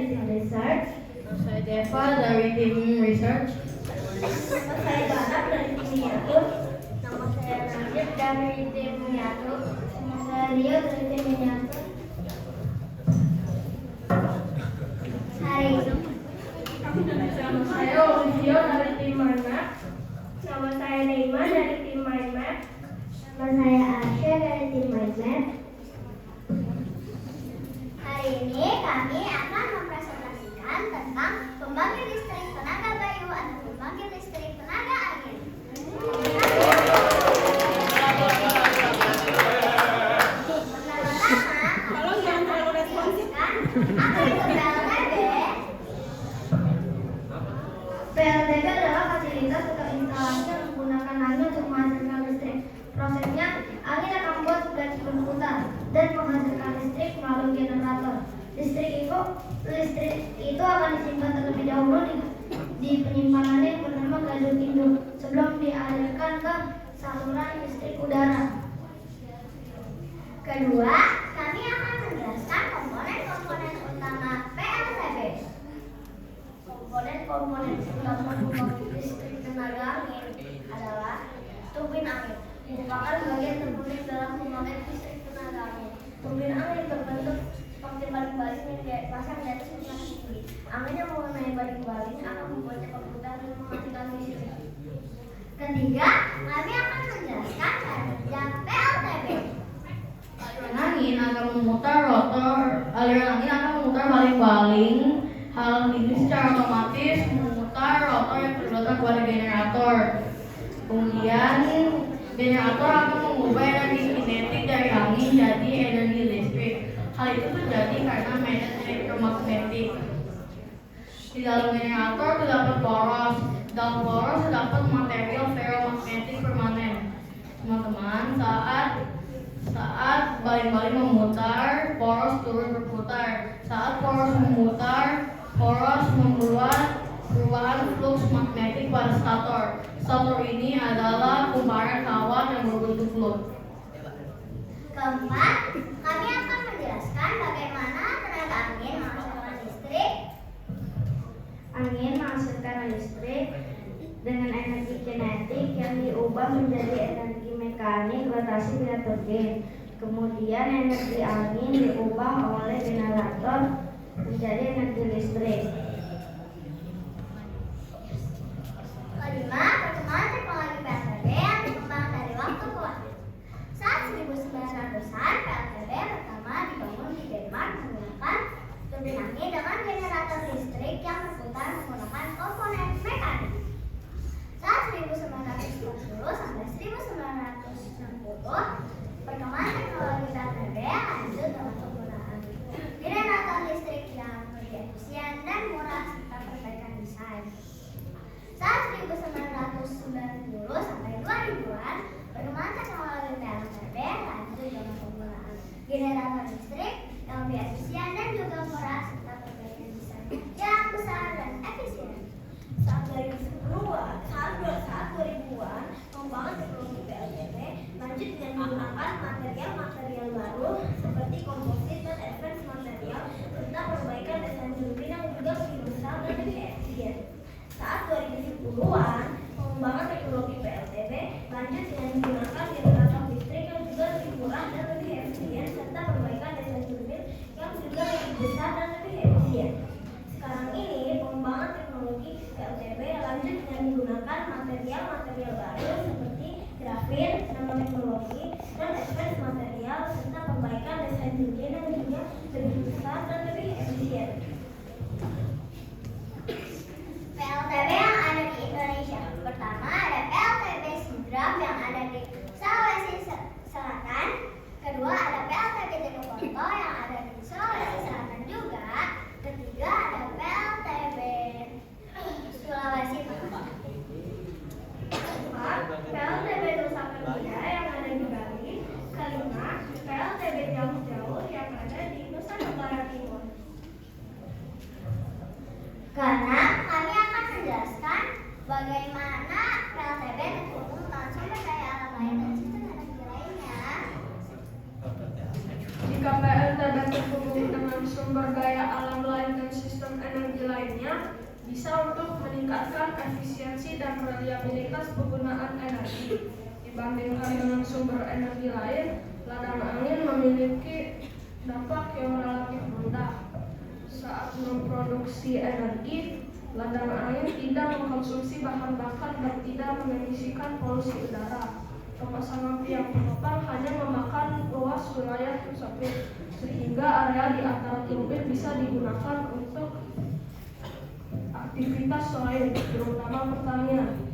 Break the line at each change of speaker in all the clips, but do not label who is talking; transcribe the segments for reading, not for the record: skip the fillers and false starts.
Desa Research.
Nama saya Deva dari tim Research.
Nama saya Banak dari tim Miniatur. Nama saya Najib dari tim Miniatur. Nama saya Rio dari tim Miniatur. Hari ini nama saya Olivio dari tim Mindmap. Nama saya Neima dari tim Mindmap. Nama saya Asya dari tim Mindmap. Hari ini kami akan mempresentasikan tentang pembangkit listrik tenaga bayu atau pembangkit listrik tenaga angin. PLTB adalah fasilitas atau instalasi yang menggunakan angin untuk menghasilkan listrik. Prosesnya, angin akan membuat blade berputar dan menghasilkan listrik melalui generator. Listrik itu akan disimpan terlebih dahulu di penyimpanan yang bernama gadut induk sebelum dialirkan ke saluran listrik udara. Kedua, kami akan menjelaskan komponen-komponen utama PLTB. Komponen utama pembangkit listrik tenaga angin adalah turbin angin, merupakan bagian terpenting dalam pembangkit listrik tenaga angin. Turbin angin berbentuk seperti baling-baling yang dipasang di atas mesin tinggi. Angin yang mengenai baling-baling akan membuatnya berputar dan menghasilkan listrik. Ketiga, kami akan menjelaskan cara kerja PLTB.
Aliran angin akan memutar baling-baling. Hal ini secara otomatis memutar rotor yang terletak pada generator. Kemudian generator akan mengubah energi kinetik dari angin jadi energi listrik. Hal itu terjadi karena magnet elektromagnetik. Di dalam generator terdapat poros. Dalam poros terdapat material ferromagnetik permanen. Teman-teman, saat baling-baling memutar, poros turut berputar. Saat poros memutar, poros membuat perubahan flux magnetik pada stator. Stator ini adalah kumparan kawat yang berbentuk loop.
Keempat, kami akan menjelaskan bagaimana tenaga angin menghasilkan listrik. Angin menghasilkan listrik dengan energi kinetik yang diubah menjadi energi mekanik rotasi via turbin. Kemudian energi angin diubah oleh generator menjadi energi listrik. Kelima, perkembangan teknologi PLTB yang berkembang dari waktu ke waktu. Saat 1900-an, PLTB pertama dibangun di Denmark menggunakan turbin angin dengan generator listrik yang berputar menggunakan komponen mekanik. Saat 1940 sampai 1960, perkembangan teknologi PLTB lanjut dengan penggunaan generator listrik yang lebih efisien dan murah serta perbaikan desain. Saat 1990 sampai 2000-an, perkembangan teknologi PLTB lanjut dengan penggunaan generator listrik yang lebih efisien dan juga murah serta perbaikan desain yang besar dan efisien. Saat 2010-an, pengembangan teknologi PLTB lanjut dengan menggunakan material baru seperti komposit dan advance material serta perbaikan desain turbin yang juga lebih besar dan lebih efisien. Saat 2010-an, pengembangan teknologi PLTB lanjut dengan menggunakan generator listrik yang juga lebih murah dan lebih efisien serta perbaikan desain turbin yang juga lebih besar dan lebih efisien. Sekarang ini, pengembangan teknologi PLTB lanjut dengan menggunakan material baru seperti grafit, nanoteknologi, dan advance material serta perbaikan desain turbin yang juga lebih besar dan lebih efisien. PLTB yang ada di Indonesia. Pertama ada PLTB Sidrap yang ada di Sulawesi Selatan. Kedua ada PLTB Jeneponto yang ada di Sulawesi Selatan juga. Ketiga ada PLTB Sulawesi Tengah. Keempat, PLTB Nusa Penida yang ada di Bali.
alam melainkan sistem energi lainnya bisa untuk meningkatkan efisiensi dan reliabilitas penggunaan energi. Dibandingkan dengan sumber energi lain, ladang angin memiliki dampak yang relatif rendah. Saat memproduksi energi, ladang angin tidak mengkonsumsi bahan bakar dan tidak mengemisikan polusi udara. Pemasangan tiang penopang hanya memakan luas wilayah yang sempit, sehingga area di antara turbin bisa digunakan untuk aktivitas lain, terutama pertanian.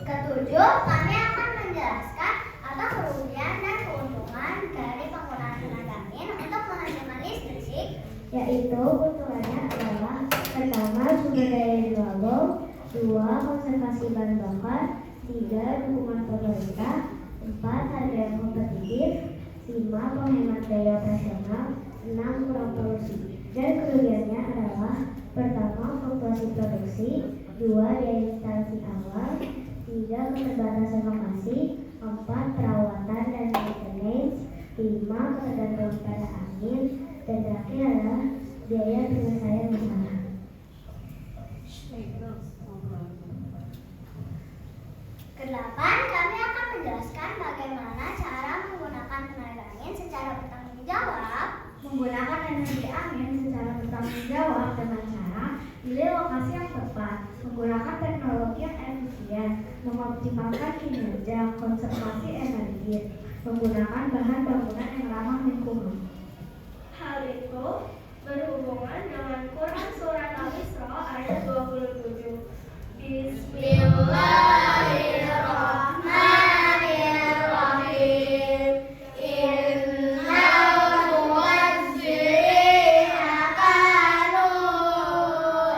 Ketujuh, kami akan menjelaskan apa kerugian dan keuntungan dari penggunaan tenaga angin untuk menghasilkan listrik,
yaitu keuntungannya adalah pertama sumber daya renewable, dua konservasi bahan bakar, tiga dukungan pemerintah, empat harga yang kompetitif, lima penghemat daya operasional, enam kurang polusi. Dan kerugiannya adalah pertama fluktuasi produksi, dua biaya instalasi awal, tiga keterbatasan lokasi, empat perawatan dan maintenance, lima ketergantungan pada angin, dan terakhir adalah biaya penyelesaian masalah.
Kedelapan, kami akan menjelaskan bagaimana cara menggunakan tenaga angin secara bertanggung jawab.
Menggunakan energi angin secara bertanggung jawab dengan cara pilih lokasi yang tepat, menggunakan teknologi yang efisien, mengoptimalkan kinerja, konservasi energi, menggunakan bahan bangunan yang ramah lingkungan.
Hal itu berhubungan dengan Quran Surat Al-Isra ayat 27.
Bismillahirrahmanirrahim. Innal muwazzirina kanu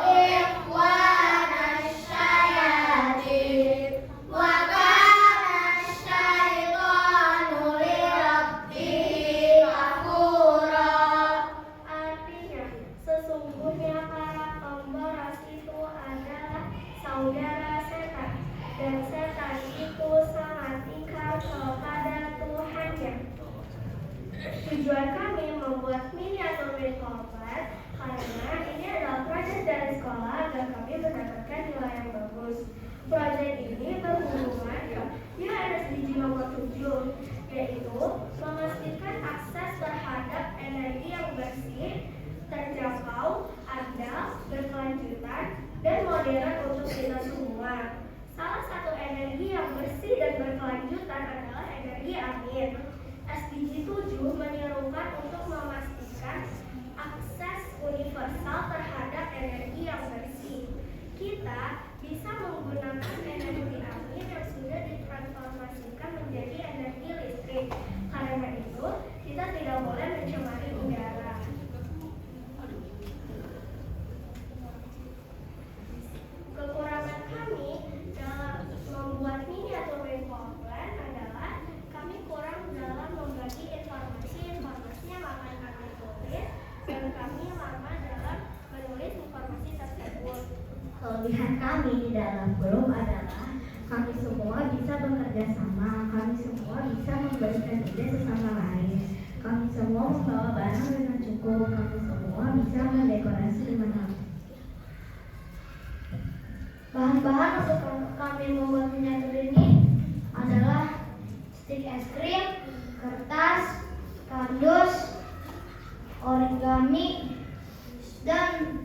ikhwanasy syayatin wa kana syaitanu lirabbihi kafura.
Artinya, sesungguhnya para pemboros itu adalah saudara setan, dan setan itu sangat ingkar kepada Tuhannya. Tujuan kami membuat miniatur Winkover karena ini adalah proyek dari sekolah agar kami mendapatkan nilai yang bagus. Proyek ini berhubungan dengan UNSDG nomor 7, yaitu memastikan akses terhadap energi yang bersih, terjangkau, andal, berkelanjutan, dan modern untuk kita semua. Salah satu energi yang bersih dan berkelanjutan adalah energi angin. SDG 7 menyerukan untuk memastikan akses universal terhadap energi yang bersih. Kita bisa menggunakan energi angin yang sudah ditransformasikan menjadi energi listrik. Karena itu, kita tidak boleh mencemari udara. Kekurangan kami dalam membuat miniatur Winkover adalah kami kurang dalam membagi informasi yang akan kami tulis, dan kami lama dalam menulis informasi tersebut.
Kelebihan kami di dalam grup adalah kami semua bisa bekerja sama, kami semua bisa memberikan ide sesama lain, kami semua membawa barang dengan cukup, kami semua bisa mendekorasi dengan rapi.
Bahan-bahan untuk kami membuat miniatur ini adalah stik es krim, kertas, kardus, origami, dan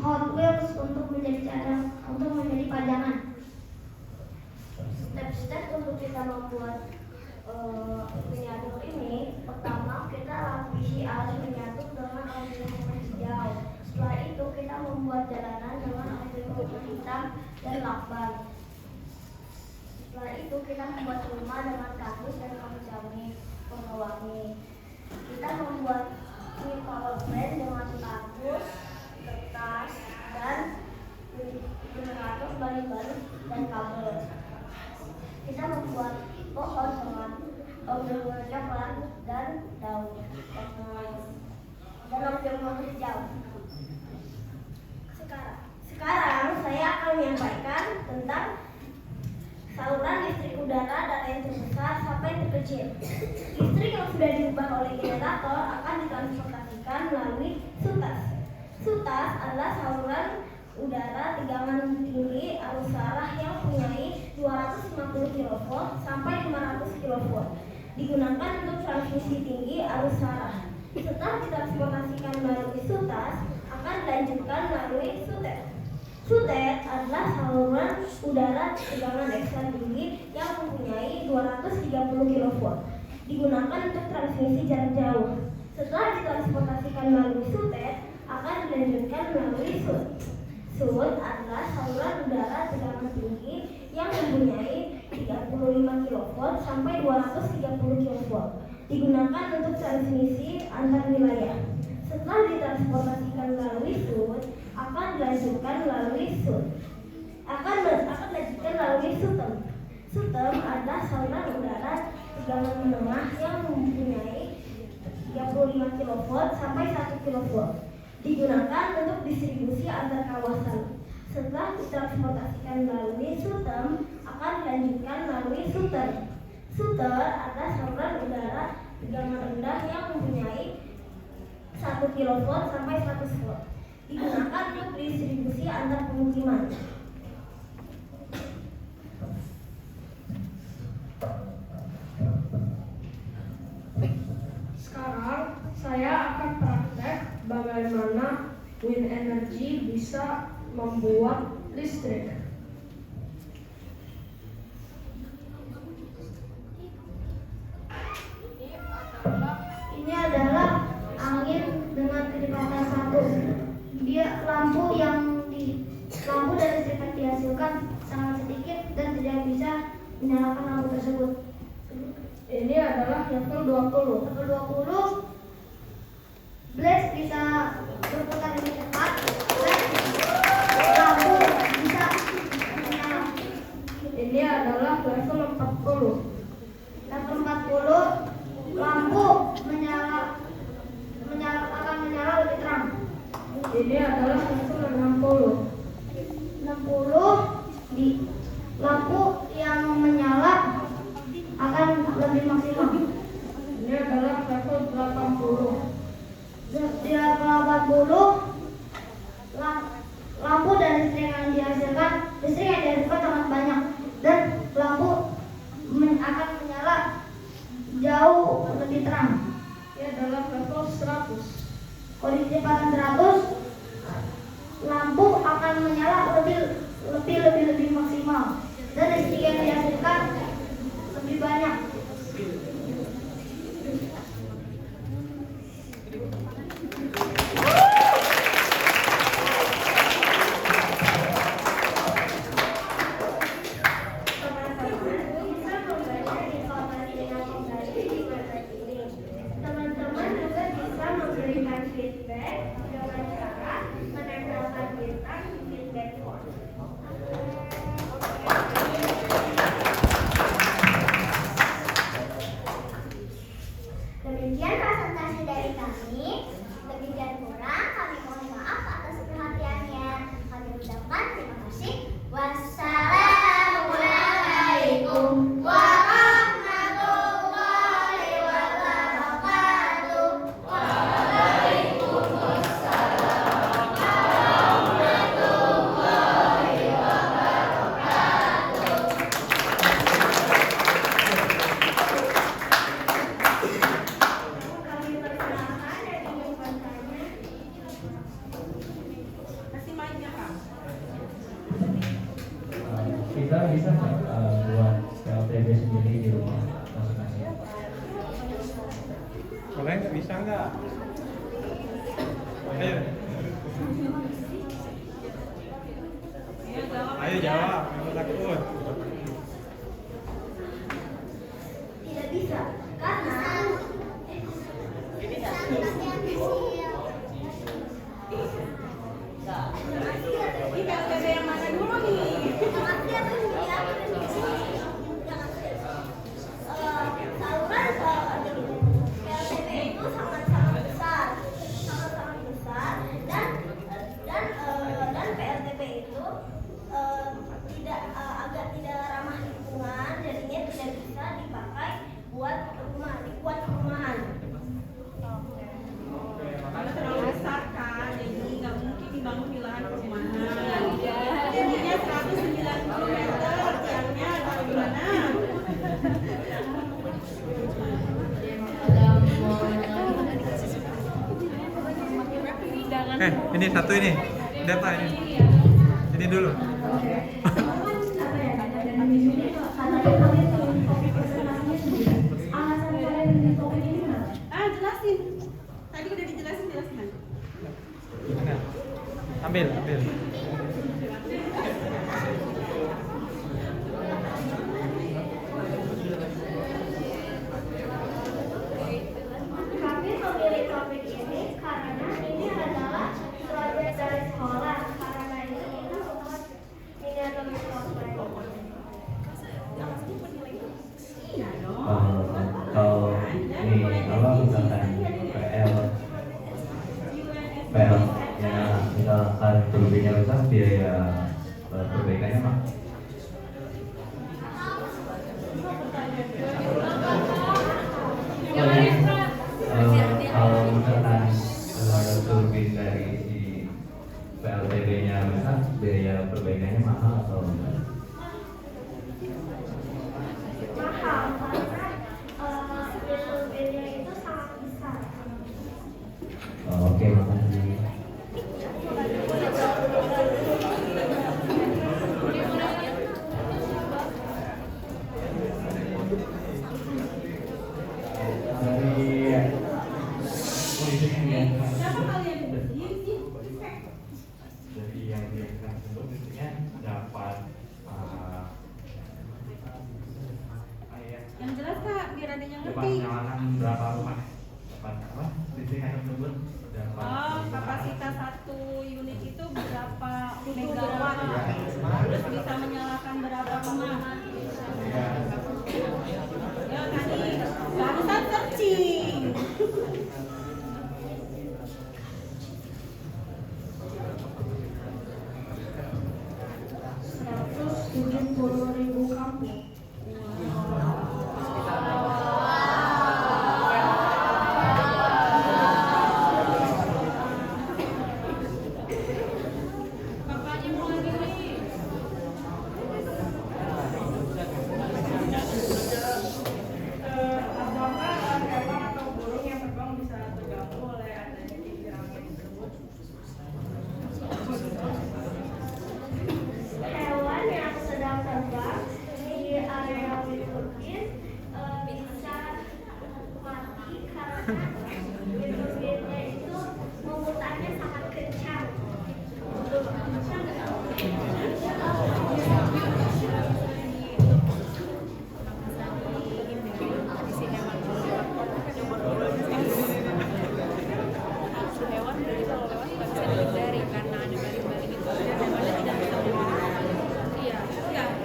Hot Wheels untuk menjadi pajangan. Step-step untuk kita membuat miniatur ini, pertama kita lapisi alas miniatur dengan aluminium hijau. Setelah itu kita membuat jalanan dengan aluminium hitam dan lakban. Setelah itu kita membuat rumah dengan kardus dan kayu pewangi. Kita membuat power plant dengan kardus, kertas, dan generator balik-balik dan kabel. Kita membuat pohon dengan berwarna coklat dan daun dan aluminium hijau. Sekarang saya akan menyampaikan tentang saluran listrik
udara dari yang terbesar sampai terkecil. Listrik yang sudah diubah oleh generator akan ditransportasikan melalui sutas. Sutas adalah saluran udara tegangan tinggi arus arah yang mempunyai 250 kV sampai 500 kV. Digunakan untuk transmisi tinggi arus arah. Setelah ditransportasikan melalui sutas, akan dilanjutkan melalui sutet. Sutet adalah saluran udara tegangan ekstra tinggi yang mempunyai 230 kV. Digunakan untuk transmisi jarak jauh. Setelah ditransportasikan melalui sutet, akan dilanjutkan melalui sud. Sud adalah saluran udara tegangan tinggi yang mempunyai 35 kV sampai 230 kV. Digunakan untuk transmisi antar wilayah. Setelah ditransportasikan melalui sud, akan dilanjutkan melalui sud. Akan dilanjutkan melalui sutem. Sutem adalah saluran udara tegangan menengah yang mempunyai 35 kV sampai 1 kV. Digunakan untuk distribusi antar kawasan. Setelah ditransportasikan melalui sutem, akan dilanjutkan melalui suter. Suter adalah saluran udara tegangan rendah yang mempunyai 1 kV sampai 100 V. Digunakan untuk distribusi antar pemukiman.
Sekarang saya akan praktek bagaimana wind energy bisa membuat listrik.
Ini adalah angin dengan kecepatan 1. Lampu dan listrik yang dihasilkan sangat sedikit dan tidak bisa menyalakan lampu tersebut.
Ini adalah level 20.
Level 20, blades bisa berputar lebih cepat dan lampu bisa menyala.
Ini adalah level 40.
Level 40, lampu akan menyala lebih terang.
Ini adalah level
60, lampu yang menyala akan lebih maksimal.
60. Ini adalah level 80.
Di level 80, lampu dan listrik yang dihasilkan sangat banyak dan lampu akan menyala jauh lebih terang.
Ini adalah level 100.
Kalau di kecepatan 100, lampu akan menyala lebih maksimal dan listrik yang dihasilkan lebih banyak.
Teman-teman juga bisa memberikan feedback dengan cara menempelkan bintang di feedback form.
Demikian presentasi dari kami. Lebih dan kurang kami mohon maaf atas perhatiannya. Kami ucapkan terima kasih. Wassalamualaikum warahmatullahi wabarakatuh.
Kami persilahkan dan ingin bertanya.
Kita bisa nggak buat PLTB sendiri di rumah masing-masing?
Boleh nggak, bisa nggak? Ayo. Ayo jawab, jangan takut.
Tidak bisa, karena
saluran PLTB itu sangat-sangat besar, dan PLTB itu tidak agak tidak
buat perumahan.
Karena terlalu besar kan, jadi nggak mungkin dibangun di lahan perumahan. Tingginya 190 meter, tiangnya atau gimana?
Ini satu ini. Data ini. Ini dulu.
Jelasin. Tadi udah dijelasin aja.
Mana? Ambil.
Kami memilih topik ini karena ini adalah proyek dari sekolah. Karena ini untuk lebih prospek.
Kalau ini apa misalkan PL nya misalkan kerugiannya besar, biaya perbaikannya mah kalau misalkan kerugian dari si PLTB nya besar, biaya perbaikannya mahal atau enggak?
Mahal karena biaya itu sangat besar.
Oke, makasih.
Siapa kalian bersihin sih?
Jadi yang diinginkan bentuknya dapat
Yang jelas Kak, biar ada yang
dapat
ngerti.
menyalakan berapa rumah, dapat apa listrikan tersebut dapat
Oh, kapasitas satu unit itu berapa megawatt? Terus bisa menyalakan berapa rumah? Ya tadi barusan searching.
kampung.
Hewan yang sedang terbang di area Witurgis bisa mati karena Witurgisnya itu memutarnya sangat kencang.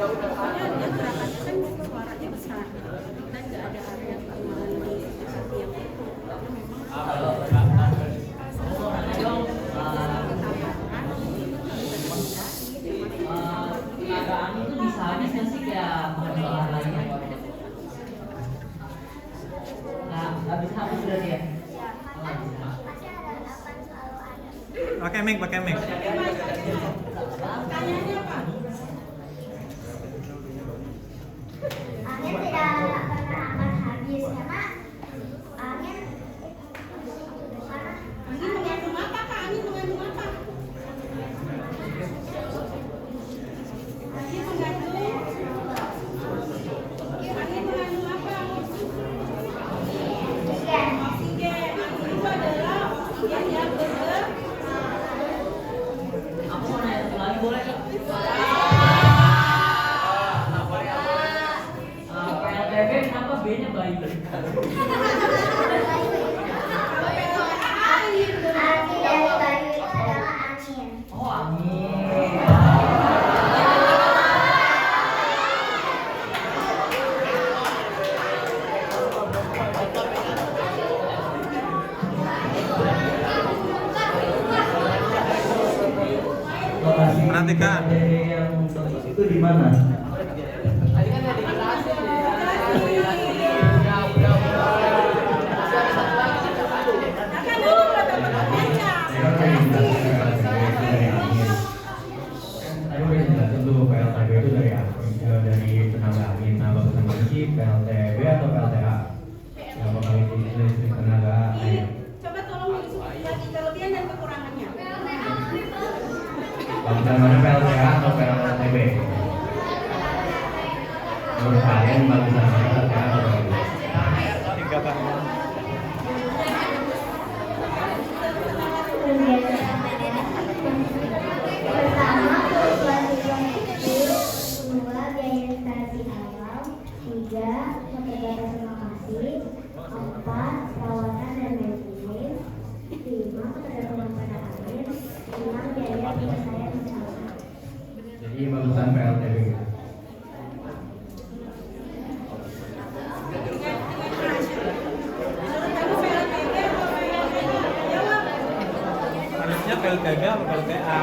Pokoknya dia gerakannya kan suaranya besar dan nggak ada area perumahan di sekitar tiang itu karena memang
keadaan itu bisa habis nggak sih kayak persoalan lainnya? Nah, habis berarti ya?
Pasti ada akan selalu ada.
Pakai mic.
pertanyaannya apa?
Angin tidak pernah akan habis karena angin
Angin mengandung apa Kak? Angin mengandung apa? Angin mengandung apa?
oksigen.
Oksigen. Angin itu adalah oksigen yang bergerak.
Aku mau nanya satu lagi boleh? PLTB kenapa B-nya bayi?
Arti dari bayu itu adalah angin.
Oh, angin.
lokasi
Perhatikan.
yang itu di mana?
Tadi kan udah dijelasin ya. Udah.
PLTB atau PLTA? Yang pembangkit listrik tenaga air.
Coba tolong lihat kelebihan dan kekurangannya.
Bagusan mana PLTA atau PLTB? Menurut kalian bagusan mana PLTA atau PLTB?
Tiga kali.
Pertama, kebutuhan hidup, kedua, biaya instalasi awal, tiga, keterbatasan lokasi, empat, perawatan dan maintenance, lima, keterbatasan pada air, enam, biaya penyelesaian masalah.
Jadi bagusan PLTB gitu.
Harusnya PLTB atau PLTA?